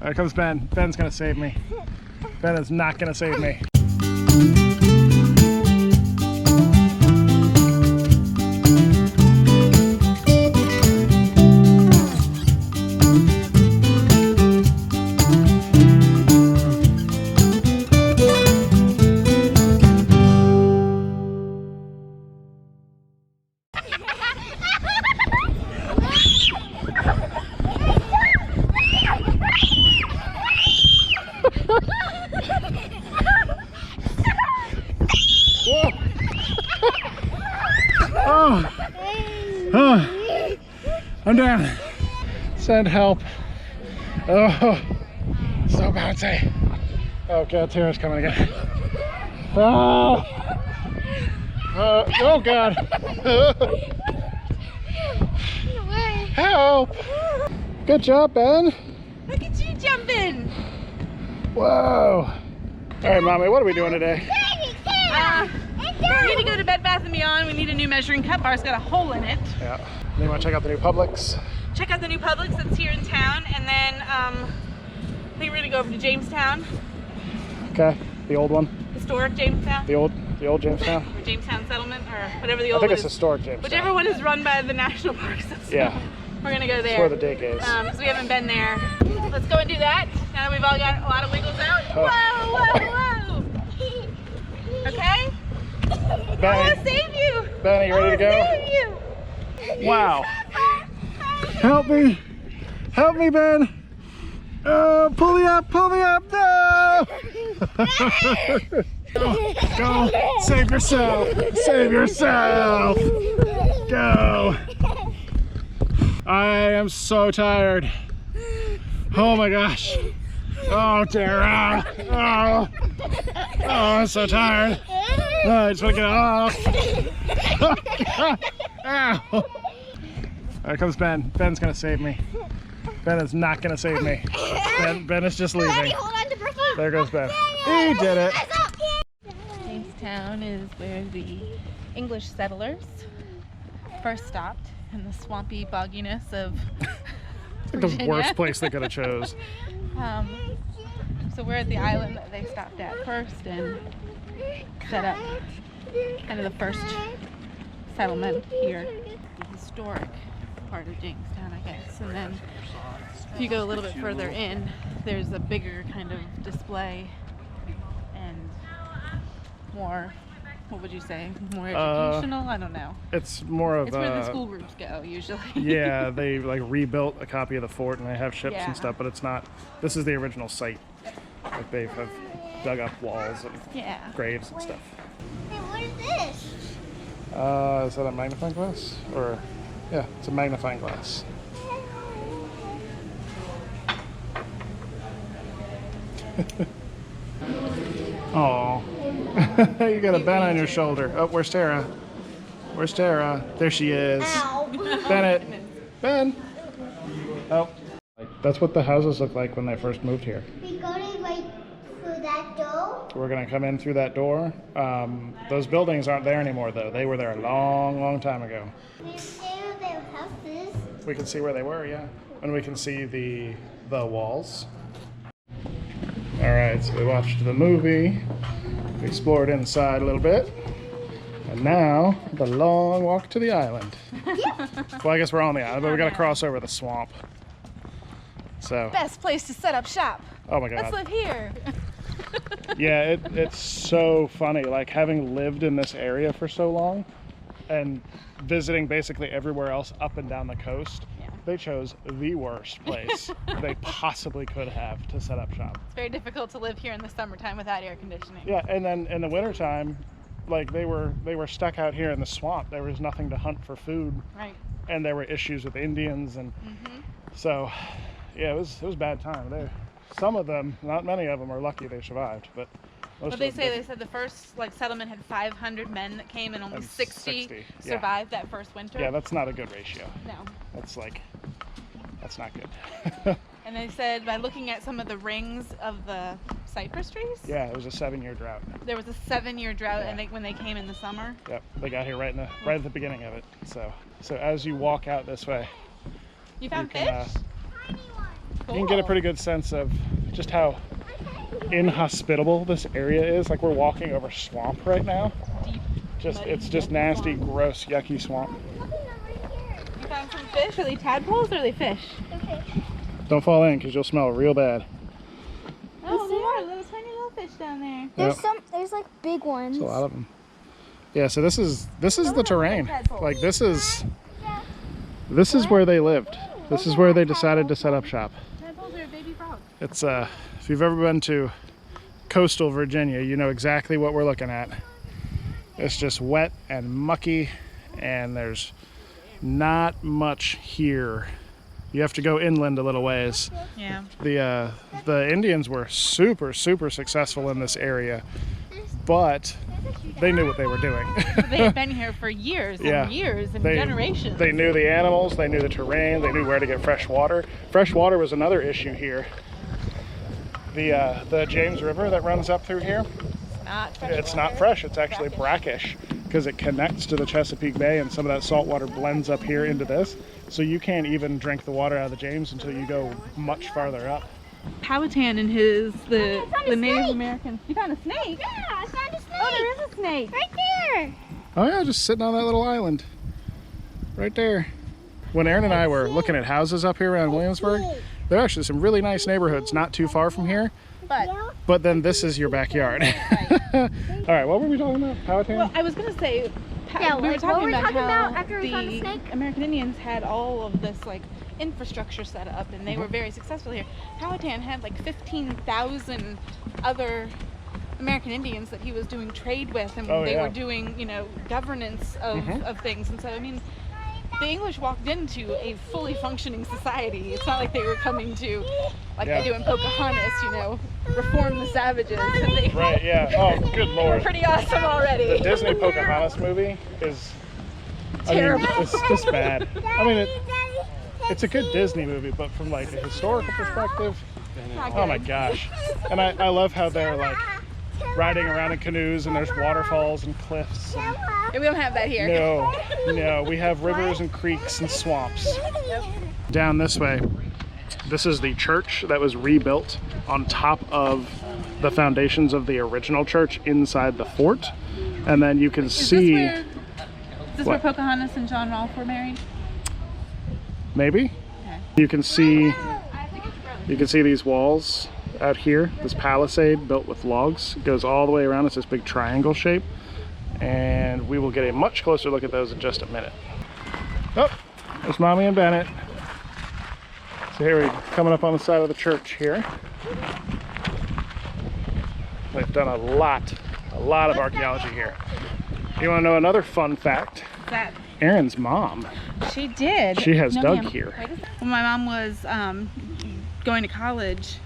There comes Ben. Ben's gonna save me. Ben is not gonna save me. Oh, I'm down. Send help. Oh, so bouncy. Oh God, Tara's coming again. Oh, oh God. Help. Good job, Ben. Look at you jumping. Whoa. All right, Mommy, what are we doing today? We need to go to Bed Bath & Beyond. We need a new measuring cup. Ours got a hole in it. Yeah. Then you want to check out the new Publix? Check out the new Publix that's here in town, and then I think we're gonna go over to Jamestown. Okay. The old one. Historic Jamestowne. The old Jamestown. Or Jamestown Settlement, or whatever the old I think one it's is. Historic Jamestowne. Whichever one is run by the National Park System. Yeah. We're gonna go there. That's where the dig is. So we haven't been there. Let's go and do that. Now that we've all got a lot of wiggles out. Oh. Whoa, whoa, whoa. Okay? Benny. I want to save you. Benny, you ready to go? Save you. Wow. Help me. Help me, Ben. Oh, pull me up, no! Go, save yourself, go. I am so tired. Oh my gosh. Oh, Tara. Oh, I'm so tired. Oh, I just want to get off. Ow. There comes Ben. Ben's gonna save me. Ben is not gonna save me. Ben is just leaving. Daddy, hold on to Brooklyn. There goes Ben. He did it. Jamestown is where the English settlers first stopped in the swampy bogginess of It's like the worst place they could have chose. So we're at the island that they stopped at first and set up kind of the first settlement here. The historic part of Jamestown, I guess. And then if you go a little bit further in, there's a bigger kind of display and more, what would you say, more educational? I don't know. It's more of It's where the school groups go usually. Yeah, they like rebuilt a copy of the fort and they have ships Yeah. and stuff, but it's not, this is the original site. Like they have dug up walls and graves and stuff. Hey, what is this? Is that a magnifying glass? Or, yeah, it's a magnifying glass. Oh, you got a Ben on your shoulder. Oh, where's Tara? Where's Tara? There she is. Ow. Bennett. Ben. Oh. That's what the houses look like when they first moved here. We're going right through that door. We're going to come in through that door. Those buildings aren't there anymore, though. They were there a long, long time ago. We see their houses. We can see where they were, yeah. And we can see the walls. All right, so we watched the movie. We explored inside a little bit. And now, the long walk to the island. Well, I guess we're on the island, but we got to cross over the swamp. So. Best place to set up shop. Oh my God. Let's live here. Yeah, it's so funny, like having lived in this area for so long and visiting basically everywhere else up and down the coast, they chose the worst place they possibly could have to set up shop. It's very difficult to live here in the summertime without air conditioning. Yeah, and then in the wintertime, like they were stuck out here in the swamp. There was nothing to hunt for food. Right. And there were issues with Indians and so yeah, it was a bad time. Some of them, not many of them, are lucky they survived, but most of them didn't. They said the first settlement had 500 men that came and only 60 survived that first winter. Yeah, that's not a good ratio. No. That's not good. And they said by looking at some of the rings of the cypress trees. Yeah, it was a 7-year drought. There was a 7-year drought, and when they came in the summer. Yep, they got here right at the beginning of it. So as you walk out this way, you found fish. Tiny one. you can get a pretty good sense of just how inhospitable this area is. Like we're walking over swamp right now. It's just nasty, gross, yucky swamp. You found some fish? Are they tadpoles or are they fish? Okay. Don't fall in because you'll smell real bad. Oh, there are little tiny little fish down there. There's like big ones. There's a lot of them. Yeah, so this is the terrain. Like this is where they lived. This is where they decided to set up shop. Tadpoles are baby frogs. It's if you've ever been to coastal Virginia, you know exactly what we're looking at. It's just wet and mucky, and there's not much here. You have to go inland a little ways. Yeah. The Indians were super successful in this area, but they knew what they were doing. They had been here for years and years and generations. They knew the animals, they knew the terrain, they knew where to get fresh water. Fresh water was another issue here. The James River that runs up through here, it's not fresh, it's actually brackish because it connects to the Chesapeake Bay, and some of that salt water blends up here into this. So you can't even drink the water out of the James until you go much farther up. Powhatan and the Native Americans. You found a snake? Yeah, I found a snake. Oh, there is a snake. Right there. Oh yeah, just sitting on that little island. Right there. When Aaron and I were looking at houses up here around Williamsburg, there are actually some really nice neighborhoods not too far from here. But then this is your backyard. All right, what were we talking about? Powhatan? Well, I was going to say, we were talking about how the American Indians had all of this like infrastructure set up, and they were very successful here. Powhatan had like 15,000 other American Indians that he was doing trade with, and they were doing, governance of things. And so, I mean, the English walked into a fully functioning society. It's not like they were coming to, like they do in Pocahontas, reform the savages. And they, right, yeah. Oh, good lord. Pretty awesome already. The Disney Pocahontas movie is terrible. It's just bad. I mean, it's a good Disney movie, but from like a historical perspective, oh my gosh. And I love how they're like riding around in canoes and there's waterfalls and cliffs. And we don't have that here. No, we have rivers and creeks and swamps. Down this way, this is the church that was rebuilt on top of the foundations of the original church inside the fort. And then you can see... Is this where Pocahontas and John Rolfe were married? Maybe. Okay. You can see these walls out here, this palisade built with logs. It goes all the way around. It's this big triangle shape. And we will get a much closer look at those in just a minute. Oh, there's Mommy and Bennett. So here we're coming up on the side of the church here. They've done a lot of archaeology here. You want to know another fun fact? What's that? Aaron's mom. She did. She has dug here. When my mom was going to college,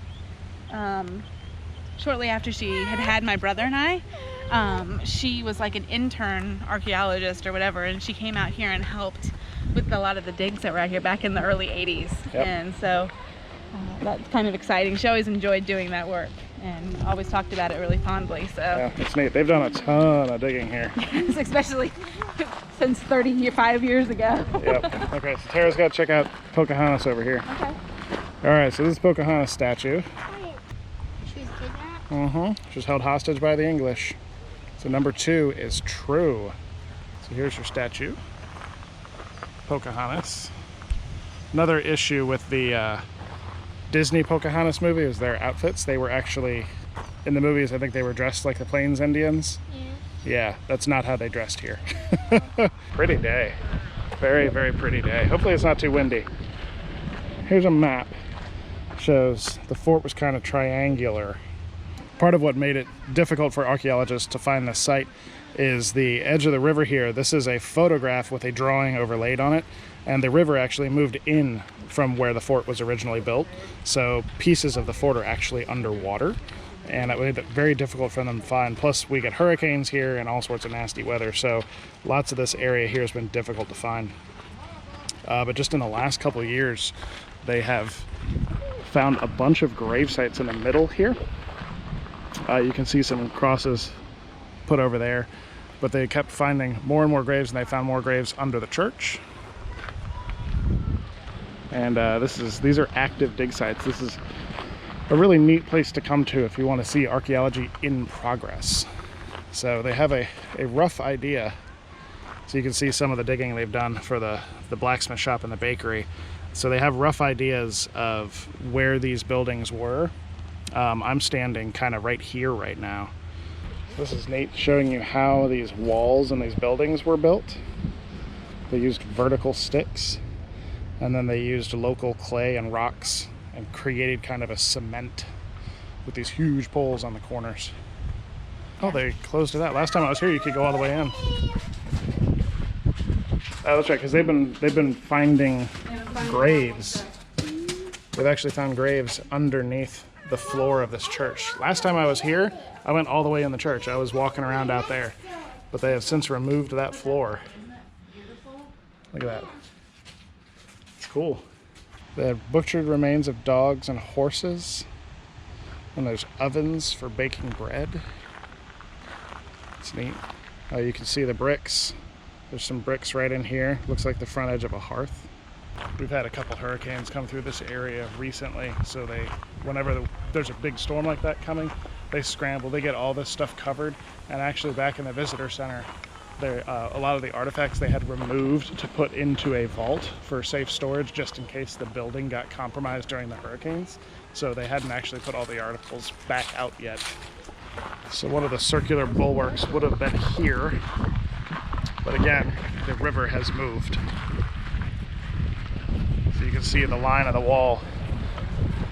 shortly after she had my brother and I, she was like an intern archaeologist or whatever, and she came out here and helped with a lot of the digs that were out here back in the early 80s. Yep. And so that's kind of exciting. She always enjoyed doing that work and always talked about it really fondly. So yeah, it's neat. They've done a ton of digging here. Especially since 35 years ago. Yep. Okay, so Tara's got to check out Pocahontas over here. Okay. All right, so this is Pocahontas statue. She was kidnapped? Mm-hmm. She was held hostage by the English. So number 2 is true. So here's your statue. Pocahontas. Another issue with the Disney Pocahontas movie is their outfits. They were actually, in the movies, I think they were dressed like the Plains Indians. Yeah, that's not how they dressed here. Pretty day. Very, very pretty day. Hopefully it's not too windy. Here's a map. Shows the fort was kind of triangular. Part of what made it difficult for archaeologists to find this site is the edge of the river here. This is a photograph with a drawing overlaid on it, and the river actually moved in from where the fort was originally built. So pieces of the fort are actually underwater, and it made it very difficult for them to find. Plus we get hurricanes here and all sorts of nasty weather, so lots of this area here has been difficult to find. But just in the last couple of years, they have found a bunch of grave sites in the middle here. You can see some crosses put over there, but they kept finding more and more graves, and they found more graves under the church. And these are active dig sites. This is a really neat place to come to if you want to see archaeology in progress. So they have a rough idea. So you can see some of the digging they've done for the blacksmith shop and the bakery. So they have rough ideas of where these buildings were. I'm standing kind of right here right now. This is neat, showing you how these walls and these buildings were built. They used vertical sticks, and then they used local clay and rocks and created kind of a cement with these huge poles on the corners. Oh, they closed to that. Last time I was here, you could go all the way in. Oh, that's right, because they've been finding graves. They've actually found graves underneath the floor of this church. Last time I was here, I went all the way in the church. I was walking around out there, but they have since removed that floor. Look at that. It's cool. They have butchered remains of dogs and horses, and there's ovens for baking bread. It's neat. You can see the bricks. There's some bricks right in here. Looks like the front edge of a hearth. We've had a couple hurricanes come through this area recently, so whenever there's a big storm like that coming, they scramble. They get all this stuff covered, and actually back in the visitor center, a lot of the artifacts they had removed to put into a vault for safe storage just in case the building got compromised during the hurricanes. So they hadn't actually put all the articles back out yet. So one of the circular bulwarks would have been here, but again, the river has moved. So you can see the line of the wall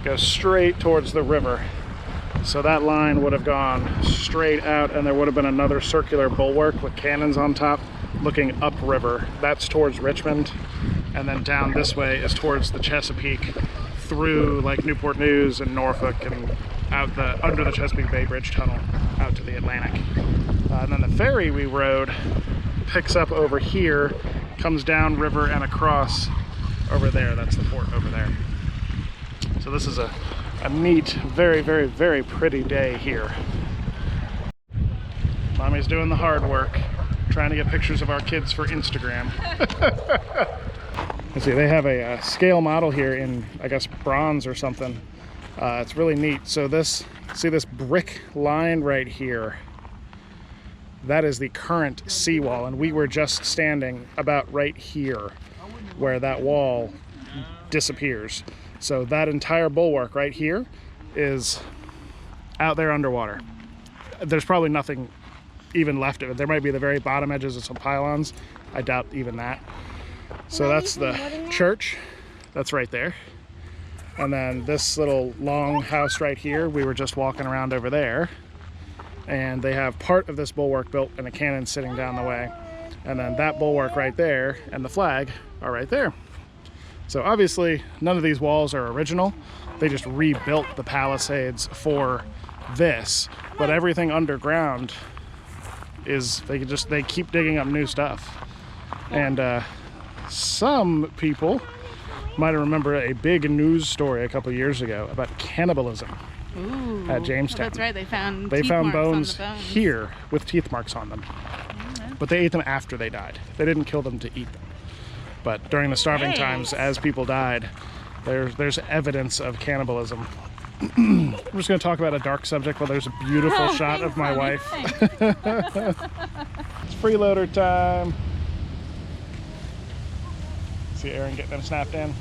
goes straight towards the river. So that line would have gone straight out, and there would have been another circular bulwark with cannons on top looking upriver. That's towards Richmond, and then down this way is towards the Chesapeake, through like Newport News and Norfolk, and out under the Chesapeake Bay Bridge Tunnel out to the Atlantic. And then the ferry we rode picks up over here, comes down river and across over there. That's the port over there. So this is a neat, very, very, very pretty day here. Mommy's doing the hard work, trying to get pictures of our kids for Instagram. Let's see, they have a scale model here in, I guess, bronze or something. It's really neat. So see this brick line right here? That is the current seawall, and we were just standing about right here where that wall disappears. So that entire bulwark right here is out there underwater. There's probably nothing even left of it. There might be the very bottom edges of some pylons. I doubt even that. So that's the church. That's right there. And then this little long house right here, we were just walking around over there. And they have part of this bulwark built and a cannon sitting down the way. And then that bulwark right there and the flag are right there. So obviously none of these walls are original. They just rebuilt the palisades for this. But everything underground is, they keep digging up new stuff. And some people might remember a big news story a couple years ago about cannibalism. Ooh, at Jamestown. That's right, they found bones here with teeth marks on them. Mm-hmm. But they ate them after they died. They didn't kill them to eat them. But during the starving times, as people died, there's evidence of cannibalism. I'm just going to talk about a dark subject while there's a beautiful shot of my wife. It's freeloader time. See Aaron getting them snapped in.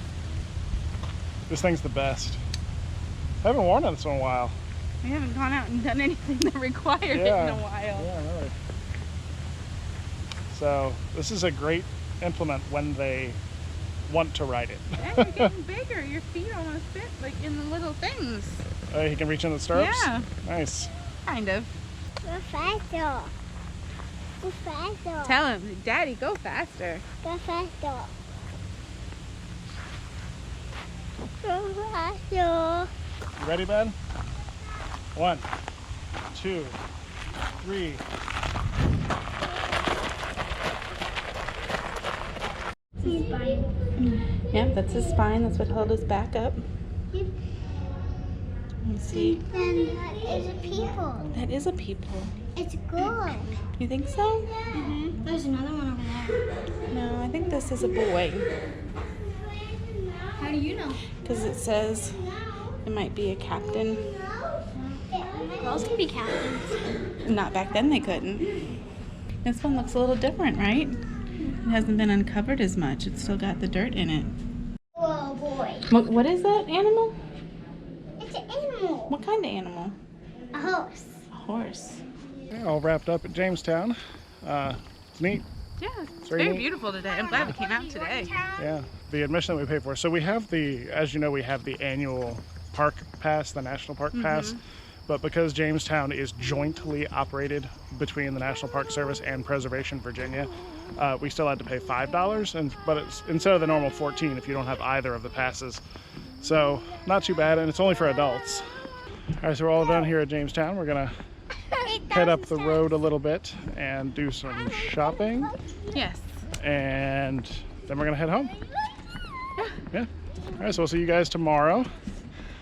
This thing's the best. I haven't worn this in a while. We haven't gone out and done anything that required it in a while. Yeah, really. So this is a great implement when they want to ride it. Yeah, you're getting bigger. Your feet almost fit like in the little things. Oh, he can reach in the stirrups? Yeah. Nice. Kind of. Go faster. Go faster. Tell him, Daddy, go faster. Go faster. Go faster. You ready, Ben? 1, 2, 3. Yeah, that's his spine. That's what held his back up. Yep. Let me see. And that is a people. That is a people. It's a girl. You think so? There's another one over there. No, I think this is a boy. How do you know? Because it says it might be a captain. Girls can be captains. Not back then they couldn't. This one looks a little different, right? It hasn't been uncovered as much. It's still got the dirt in it. Oh boy. What is that animal? It's an animal. What kind of animal? A horse. A horse. Yeah, all wrapped up at Jamestown. It's neat. Yeah, it's Very very neat. beautiful today. I'm glad we came out today. Yeah, the admission that we pay for. So we have as you know, we have the annual park pass, the National Park Pass. But because Jamestown is jointly operated between the National Park Service and Preservation Virginia, we still had to pay $5, but it's instead of the normal $14 if you don't have either of the passes. So not too bad, and it's only for adults. All right, so we're all done here at Jamestown. We're gonna head up the road a little bit and do some shopping, Yes. and then we're gonna head home. Yeah. All right, so we'll see you guys tomorrow.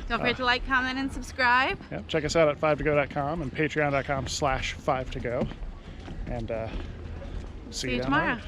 Don't forget to like, comment, and subscribe. Yeah, check us out at 5togo.com and patreon.com/5togo. And see you See you down the tomorrow. road.